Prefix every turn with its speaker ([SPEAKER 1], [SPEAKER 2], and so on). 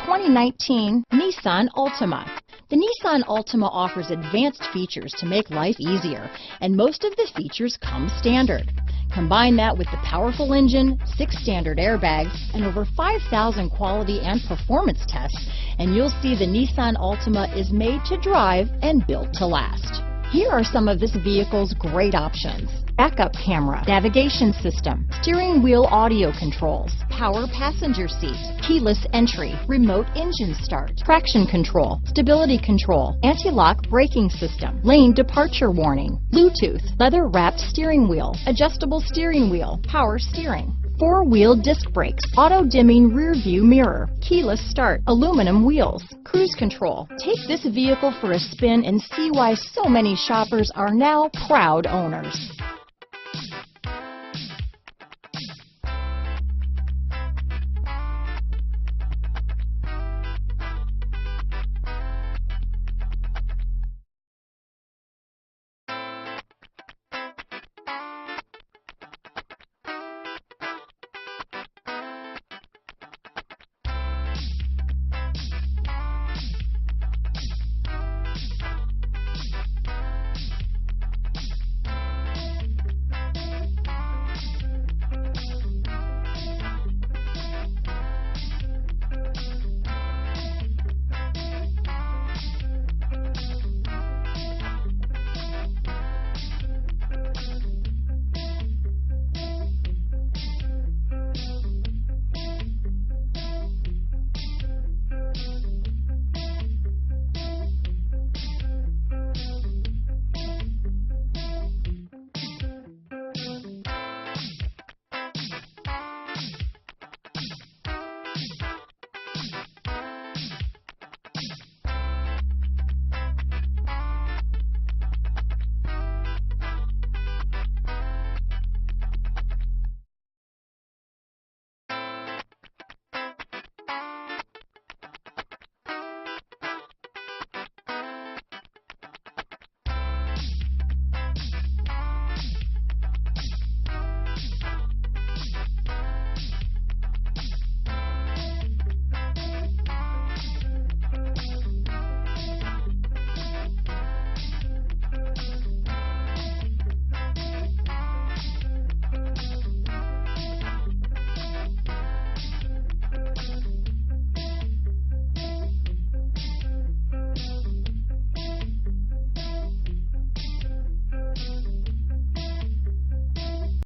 [SPEAKER 1] 2019 Nissan Altima. The Nissan Altima offers advanced features to make life easier, and most of the features come standard. Combine that with the powerful engine, 6 standard airbags, and over 5,000 quality and performance tests, and you'll see the Nissan Altima is made to drive and built to last. Here are some of this vehicle's great options: backup camera, navigation system, steering wheel audio controls, power passenger seat, keyless entry, remote engine start, traction control, stability control, anti-lock braking system, lane departure warning, Bluetooth, leather-wrapped steering wheel, adjustable steering wheel, power steering, 4-wheel disc brakes, auto-dimming rear view mirror, keyless start, aluminum wheels, cruise control. Take this vehicle for a spin and see why so many shoppers are now proud owners.